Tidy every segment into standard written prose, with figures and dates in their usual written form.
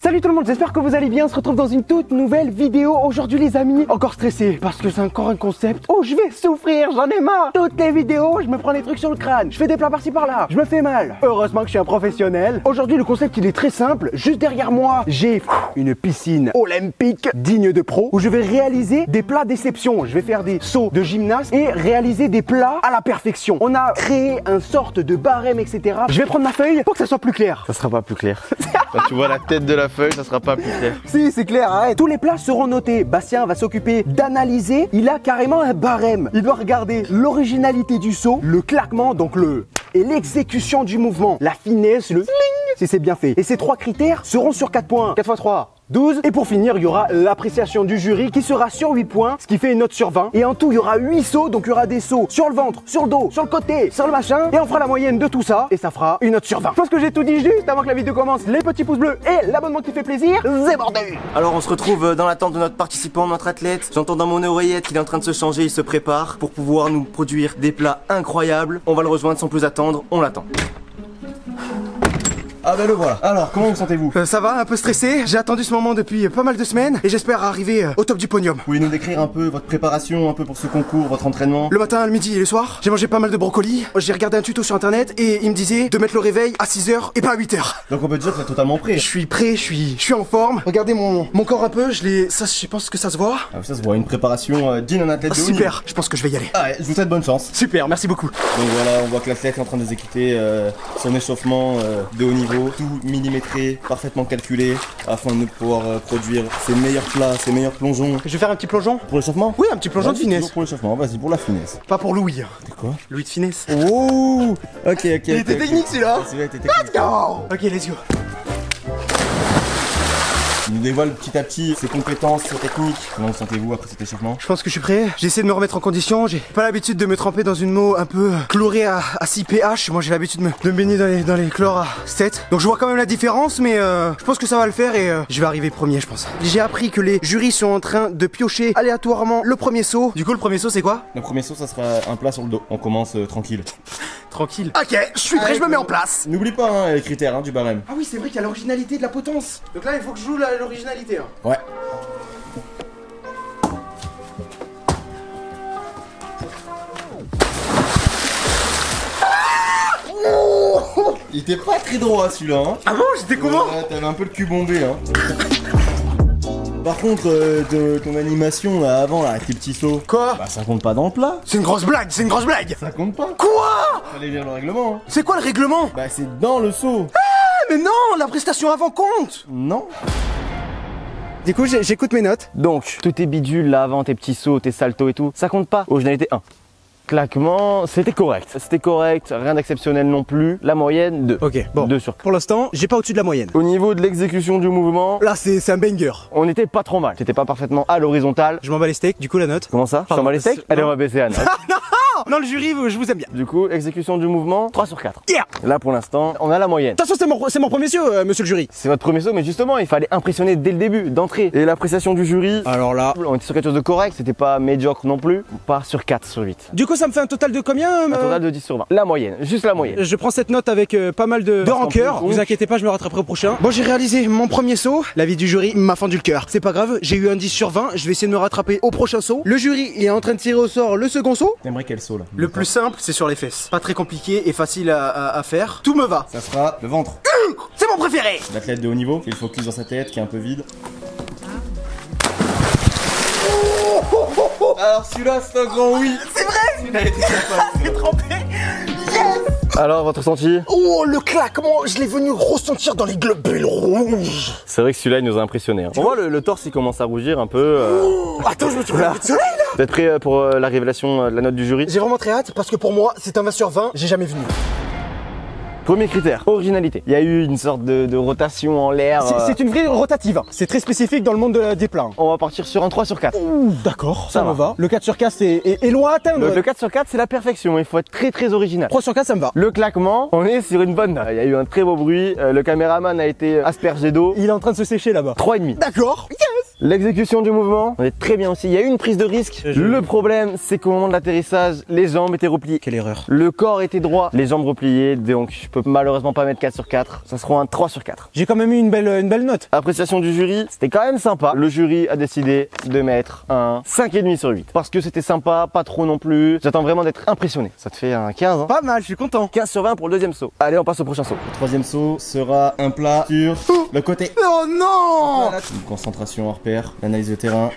Salut tout le monde, j'espère que vous allez bien. On se retrouve dans une toute nouvelle vidéo. Aujourd'hui les amis, encore stressé parce que c'est encore un concept. Oh, je vais souffrir, j'en ai marre. Toutes les vidéos, je me prends des trucs sur le crâne. Je fais des plats par-ci par-là, je me fais mal. Heureusement que je suis un professionnel. Aujourd'hui le concept il est très simple. Juste derrière moi, j'ai une piscine olympique digne de pro où je vais réaliser des plats d'exception. Je vais faire des sauts de gymnaste et réaliser des plats à la perfection. On a créé un sorte de barème, etc. Je vais prendre ma feuille pour que ça soit plus clair. Ça sera pas plus clair. Quand tu vois la tête de la feuille, ça sera pas plus clair. Si, c'est clair, arrête. Tous les plats seront notés. Bastien va s'occuper d'analyser. Il a carrément un barème. Il doit regarder l'originalité du saut, le claquement, donc le... et l'exécution du mouvement. La finesse, le... si c'est bien fait. Et ces trois critères seront sur 4 points. 4 x 3. 12. Et pour finir, il y aura l'appréciation du jury qui sera sur 8 points, ce qui fait une note sur 20. Et en tout, il y aura 8 sauts, donc il y aura des sauts sur le ventre, sur le dos, sur le côté, sur le machin. Et on fera la moyenne de tout ça, et ça fera une note sur 20. Je pense que j'ai tout dit juste avant que la vidéo commence. Les petits pouces bleus et l'abonnement qui fait plaisir, c'est bordel. Alors on se retrouve dans l'attente de notre participant, notre athlète. J'entends dans mon oreillette qu'il est en train de se changer, il se prépare pour pouvoir nous produire des plats incroyables. On va le rejoindre sans plus attendre, on l'attend. Ah bah le voilà. Alors, comment vous sentez-vous? Ça va, un peu stressé. J'ai attendu ce moment depuis pas mal de semaines et j'espère arriver au top du podium. Vous pouvez nous décrire un peu votre préparation, un peu pour ce concours, votre entraînement? Le matin, le midi et le soir, j'ai mangé pas mal de brocolis. J'ai regardé un tuto sur internet et il me disait de mettre le réveil à 6h et pas à 8h. Donc on peut dire que vous êtes totalement prêt. Je suis prêt, je suis en forme. Regardez mon corps un peu, ça je pense que ça se voit. Ah, ça se voit, une préparation digne d'un athlète de haut niveau. Super, je pense que je vais y aller. Ah ouais, je vous souhaite bonne chance. Super, merci beaucoup. Donc voilà, on voit que l'athlète est en train d'exécuter son échauffement de haut niveau, tout millimétré, parfaitement calculé, afin de pouvoir produire ses meilleurs plats, ses meilleurs plongeons. Je vais faire un petit plongeon. Pour l'échauffement? Oui, un petit plongeon de finesse. Pour l'échauffement, vas-y, pour la finesse. Pas pour Louis. C'est quoi? Louis de finesse. Oh. Ok. Il était technique celui-là. Celui-là était technique. Let's go. Ok, let's go. Il nous dévoile petit à petit ses compétences, ses techniques. Comment vous sentez-vous après cet échauffement? Je pense que je suis prêt. J'essaie de me remettre en condition. J'ai pas l'habitude de me tremper dans une eau un peu chlorée à 6 pH. Moi j'ai l'habitude de me baigner dans les chlores à 7. Donc je vois quand même la différence, mais je pense que ça va le faire et je vais arriver premier, je pense. J'ai appris que les jurys sont en train de piocher aléatoirement le premier saut. Du coup, le premier saut c'est quoi? Le premier saut, ça sera un plat sur le dos. On commence tranquille. Tranquille. Ok, je suis prêt, je me mets en place. N'oublie pas hein, les critères du barème. Ah oui, c'est vrai qu'il y a l'originalité de la potence. Donc là, il faut que je joue l'originalité. Hein. Ouais. Il était pas très droit celui-là hein. Ah bon, j'étais comment? Ouais, t'avais un peu le cul bombé hein. Par contre, ton animation là avant là, avec tes petits sauts. Quoi? Bah ça compte pas dans le plat. C'est une grosse blague, c'est une grosse blague. Ça compte pas. Quoi? Fallait lire le règlement hein. C'est quoi le règlement? Bah c'est dans le saut. Ah mais non, la prestation avant compte. Non. Du coup, j'écoute mes notes. Donc, tous tes bidules là avant, tes petits sauts, tes saltos et tout, ça compte pas. Originalité 1. Claquement, c'était correct. C'était correct, rien d'exceptionnel non plus. La moyenne 2. Ok, bon. 2 sur 4. Pour l'instant, j'ai pas au-dessus de la moyenne. Au niveau de l'exécution du mouvement, Là, c'est un banger. on était pas trop mal. C'était pas parfaitement à l'horizontale. Je m'en bats les steaks, du coup, la note. Comment ça? Tu Pardon, t'en bats les steaks? c'est- Allez, non. on va baisser Anne. Non, le jury, je vous aime bien. Du coup, exécution du mouvement, 3 sur 4. Yeah. Là, pour l'instant, on a la moyenne. Attention, c'est mon premier saut, monsieur le jury. C'est votre premier saut, mais justement, il fallait impressionner dès le début, d'entrée. Et l'appréciation du jury, Alors là. on était sur quelque chose de correct, c'était pas médiocre non plus. On part sur 4 sur 8. Du coup, ça me fait un total de combien Un total de 10 sur 20. La moyenne, juste la moyenne. Je prends cette note avec pas mal de rancœur. plus, Vous inquiétez pas, je me rattraperai au prochain. Bon, j'ai réalisé mon premier saut. L'avis du jury m'a fendu le cœur. C'est pas grave, j'ai eu un 10 sur 20. Je vais essayer de me rattraper au prochain saut. Le jury est en train de tirer au sort le second saut. T'aimerais quel saut là? Le plus simple, c'est sur les fesses. Pas très compliqué et facile à faire. Tout me va. Ça sera le ventre. C'est mon préféré. L'athlète de haut niveau, qui a le focus dans sa tête, qui est un peu vide. Alors celui-là c'est un grand oui. C'est vrai. Celui-là était sympa. J'ai trempé. Alors, votre ressenti? Oh, le claquement, je l'ai venu ressentir dans les globules rouges. C'est vrai que celui-là, il nous a impressionnés. On voit le torse, il commence à rougir un peu. Attends, je me suis pris un coup de soleil là. Vous êtes prêt pour la révélation de la note du jury? J'ai vraiment très hâte parce que pour moi, c'est un 20 sur 20. J'ai jamais vu mieux. Premier critère, originalité. Il y a eu une sorte de rotation en l'air. C'est une vraie rotative. C'est très spécifique dans le monde des plats. On va partir sur un 3 sur 4. D'accord, ça Ça me va. va. Le 4 sur 4 est loin à atteindre. Le 4 sur 4, c'est la perfection. Il faut être très très original. 3 sur 4, ça me va. Le claquement, on est sur une bonne note. Il y a eu un très beau bruit. Le caméraman a été aspergé d'eau. Il est en train de se sécher là-bas. 3,5. D'accord. Yes. L'exécution du mouvement, on est très bien aussi. Il y a eu une prise de risque. Le problème, c'est qu'au moment de l'atterrissage, les jambes étaient repliées. Quelle erreur. Le corps était droit, les jambes repliées, donc je peux malheureusement pas mettre 4 sur 4. Ça sera un 3 sur 4. J'ai quand même eu une belle note. Appréciation du jury, c'était quand même sympa. Le jury a décidé de mettre un 5,5 sur 8. Parce que c'était sympa, pas trop non plus. J'attends vraiment d'être impressionné. Ça te fait un 15, hein. Pas mal, je suis content. 15 sur 20 pour le deuxième saut. Allez, on passe au prochain saut. Le troisième saut sera un plat sur le côté. Oh non! Une concentration hors pair, l'analyse de terrain.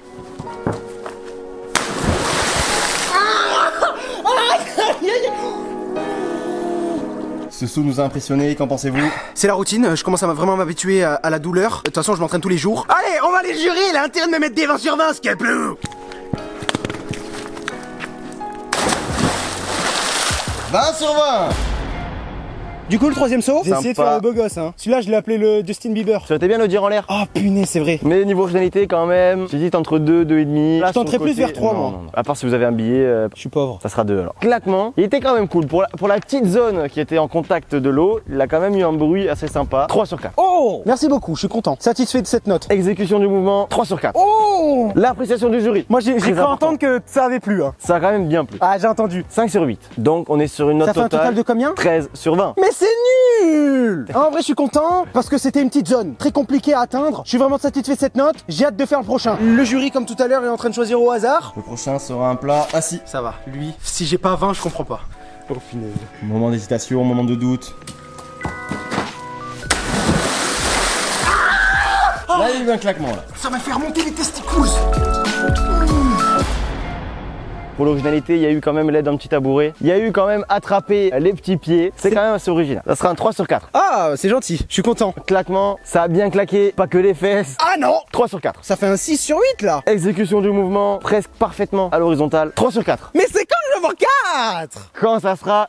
Ce saut nous a impressionné, qu'en pensez-vous? C'est la routine, je commence à vraiment m'habituer à la douleur. De toute façon, je m'entraîne tous les jours. Allez, on va aller jurer, il a intérêt de me mettre des 20 sur 20, ce qu'il y a plus. 20 sur 20. Du coup, le troisième saut, j'ai Sympa. essayé de faire le beau gosse, hein. Celui-là, je l'ai appelé le Justin Bieber. Ça aurait été bien de le dire en l'air. Oh punaise, c'est vrai. Mais niveau originalité quand même, j'hésite entre 2, 2,5. Je tenterais plus vers 3, moi. Non. À part si vous avez un billet, Je suis pauvre. ça sera 2 alors. Claquement, il était quand même cool. Pour la petite zone qui était en contact de l'eau, il a quand même eu un bruit assez sympa. 3 sur 4. Oh! Merci beaucoup, je suis content. Satisfait de cette note. Exécution du mouvement, 3 sur 4. Oh! L'appréciation du jury. Moi, j'ai Très cru important. entendre que ça avait plu, hein. Ça a quand même bien plu. Ah, j'ai entendu. 5 sur 8. Donc on est sur une note Ça fait un total de combien? 13 sur 20. Mais c'est nul! En vrai, je suis content parce que c'était une petite zone très compliquée à atteindre. Je suis vraiment satisfait de cette note. J'ai hâte de faire le prochain. Le jury, comme tout à l'heure, est en train de choisir au hasard. Le prochain sera un plat assis. Ça va. Lui, si j'ai pas 20, je comprends pas. Oh, finesse. Moment d'hésitation, moment de doute. Là, il y a eu un claquement là. Ça m'a fait remonter les testicules. Pour l'originalité, il y a eu quand même l'aide d'un petit tabouret. Il y a eu quand même attraper les petits pieds. C'est quand même assez original. Ça sera un 3 sur 4. Ah, c'est gentil. Je suis content. Claquement, ça a bien claqué, pas que les fesses. Ah non! 3 sur 4. Ça fait un 6 sur 8 là. Exécution du mouvement, presque parfaitement à l'horizontale. 3 sur 4. Mais c'est quand le numéro 4? Quand ça sera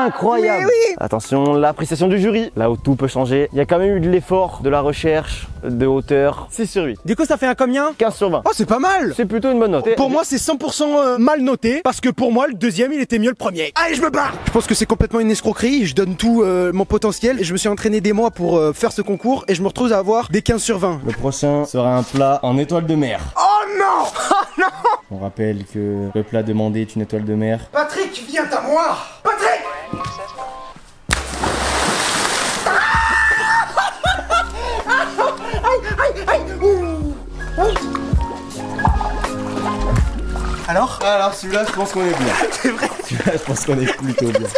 incroyable. Mais oui. Attention, l'appréciation du jury. Là où tout peut changer. Il y a quand même eu de l'effort, de la recherche, de hauteur. 6 sur 8. Du coup, ça fait un combien? 15 sur 20. Oh, c'est pas mal. C'est plutôt une bonne note. Pour moi, c'est 100% mal noté parce que pour moi, le deuxième, il était mieux le premier. Allez, je me barre. Je pense que c'est complètement une escroquerie. Je donne tout mon potentiel et je me suis entraîné des mois pour faire ce concours et je me retrouve à avoir des 15 sur 20. Le prochain sera un plat en étoile de mer. Oh non! Oh non! On rappelle que le plat demandé est une étoile de mer. Patrick, viens à moi! Patrick! Alors? Alors celui-là, je pense qu'on est bien. C'est vrai. Celui-là, je pense qu'on est plutôt bien.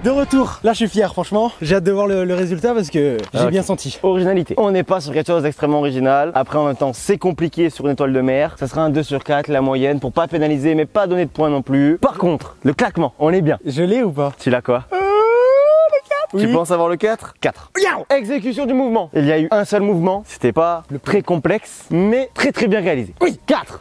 De retour. Là, je suis fier, franchement. J'ai hâte de voir le résultat parce que j'ai Ok. bien senti. Originalité. On n'est pas sur quelque chose d'extrêmement original. Après, en même temps, c'est compliqué sur une étoile de mer. Ça sera un 2 sur 4, la moyenne, pour pas pénaliser, mais pas donner de points non plus. Par contre, le claquement, on est bien. Je l'ai ou pas? Tu l'as quoi? Tu Oui. penses avoir le 4? 4. Miaou. Exécution du mouvement. Il y a eu un seul mouvement. C'était pas très complexe, mais très bien réalisé. Oui. 4.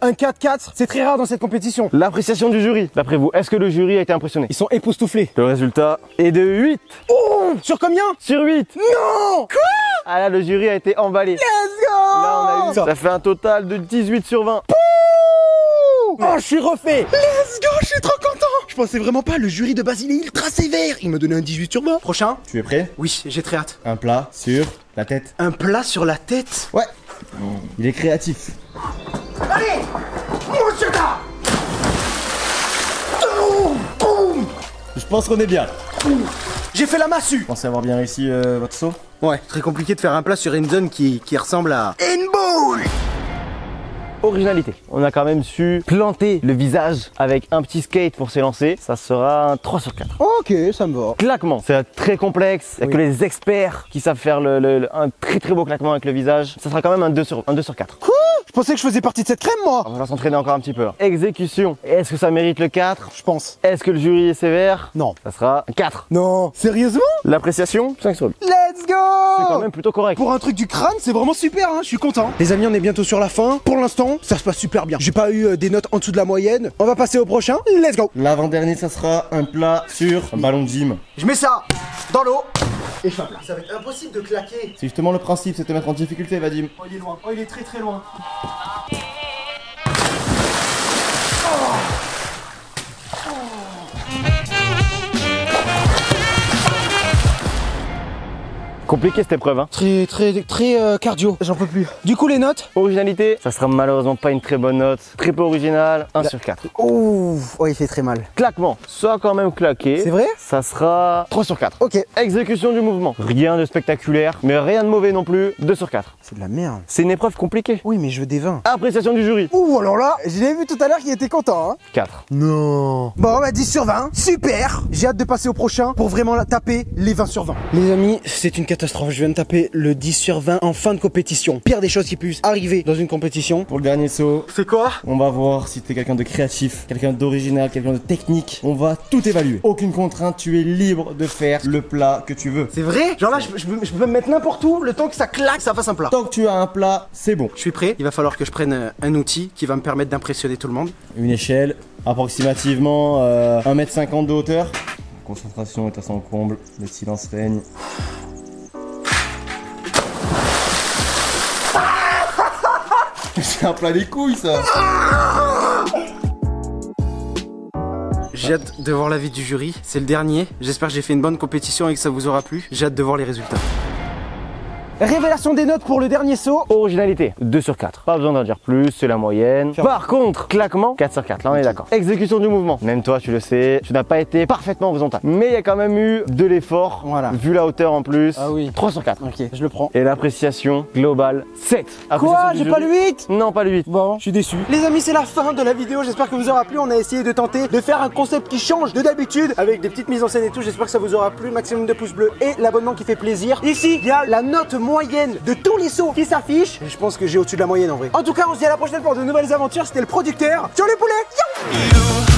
Un 4-4, c'est très rare dans cette compétition. L'appréciation du jury. D'après vous, est-ce que le jury a été impressionné? Ils sont époustouflés. Le résultat est de 8 Oh! Sur combien? sur 8. Non! Quoi? Ah là, le jury a été emballé. Let's go! Là, on a eu ça fait un total de 18 sur 20. Oh, je suis refait! Let's go, je suis trop content! Je pensais vraiment pas, le jury de base il est ultra sévère. Il me donnait un 18 sur 20. Prochain? Tu es prêt? Oui, j'ai très hâte. Un plat sur la tête. Un plat sur la tête? Ouais. Il est créatif. Allez! Monsieur da! Oh, boum! Je pense qu'on est bien. J'ai fait la massue! Pensez avoir bien réussi votre saut? Ouais, très compliqué de faire un plat sur une zone qui ressemble à une boule! Originalité. On a quand même su planter le visage avec un petit skate pour s'élancer. Ça sera un 3 sur 4. Ok, ça me va. Claquement, c'est très complexe. Il n'y a Oui. que les experts qui savent faire un très beau claquement avec le visage. Ça sera quand même un 2 sur 4. Quoi? Je pensais que je faisais partie de cette crème, moi! On va s'entraîner encore un petit peu. Exécution. Est-ce que ça mérite le 4? Je pense. Est-ce que le jury est sévère? Non. Ça sera un 4. Non. Sérieusement? L'appréciation? 5 sur 8. Let's go! C'est quand même plutôt correct. Pour un truc du crâne, c'est vraiment super, hein, je suis content. Les amis, on est bientôt sur la fin. Pour l'instant, ça se passe super bien. J'ai pas eu des notes en dessous de la moyenne. On va passer au prochain. Let's go! L'avant-dernier, ça sera un plat sur un ballon de gym. Je mets ça dans l'eau et je fais un plat. Ça va être impossible de claquer. C'est justement le principe, c'est de te mettre en difficulté, Vadim. Oh, il est loin. Oh, il est très loin. Compliqué cette épreuve, hein. Très cardio, j'en peux plus. Du coup, les notes? Originalité, ça sera malheureusement pas une très bonne note. Très peu original, 1 sur 4. Oh, il fait très mal. Claquement, ça a quand même claqué. C'est vrai? Ça sera 3 sur 4. Ok. Exécution du mouvement, rien de spectaculaire, mais rien de mauvais non plus, 2 sur 4. C'est de la merde. C'est une épreuve compliquée. Oui, mais je veux des 20. Appréciation du jury, Ouh, alors là, je l'ai vu tout à l'heure qu'il était content, hein. 4. Non. Bon, bah 10 sur 20. Super. J'ai hâte de passer au prochain pour vraiment taper les 20 sur 20. Les amis, c'est une catastrophe. Je viens de taper le 10 sur 20 en fin de compétition. Pire des choses qui puissent arriver dans une compétition. Pour le dernier saut, C'est quoi? on va voir si t'es quelqu'un de créatif, quelqu'un d'original, quelqu'un de technique. On va tout évaluer. Aucune contrainte, tu es libre de faire le plat que tu veux. C'est vrai? Genre là, je peux me mettre n'importe où, le temps que ça claque, ça fasse un plat. Tant que tu as un plat, c'est bon. Je suis prêt. Il va falloir que je prenne un outil qui va me permettre d'impressionner tout le monde. Une échelle, approximativement 1,50 m de hauteur. La concentration est à son comble, le silence règne. C'est un plat des couilles ça. J'ai hâte de voir l'avis du jury. C'est le dernier. J'espère que j'ai fait une bonne compétition et que ça vous aura plu. J'ai hâte de voir les résultats. Révélation des notes pour le dernier saut. Originalité, 2 sur 4. Pas besoin d'en dire plus, c'est la moyenne. Par contre, claquement, 4 sur 4. Là, on est d'accord. Exécution du mouvement. Même toi, tu le sais, tu n'as pas été parfaitement horizontal. Mais il y a quand même eu de l'effort. Voilà. Vu la hauteur en plus. Ah oui. 3 sur 4. Ok, je le prends. Et l'appréciation globale, 7. Quoi? Appréciation du J'ai jury. pas le 8? Non, pas le 8. Bon, je suis déçu. Les amis, c'est la fin de la vidéo. J'espère que vous aura plu. On a essayé de tenter de faire un concept qui change de d'habitude avec des petites mises en scène et tout. J'espère que ça vous aura plu. Maximum de pouces bleus et l'abonnement qui fait plaisir. Ici, il y a la note moyenne de tous les sauts qui s'affichent. Et je pense que j'ai au-dessus de la moyenne en vrai. En tout cas, on se dit à la prochaine pour de nouvelles aventures. C'était le producteur. Ciao les poulets. Yo.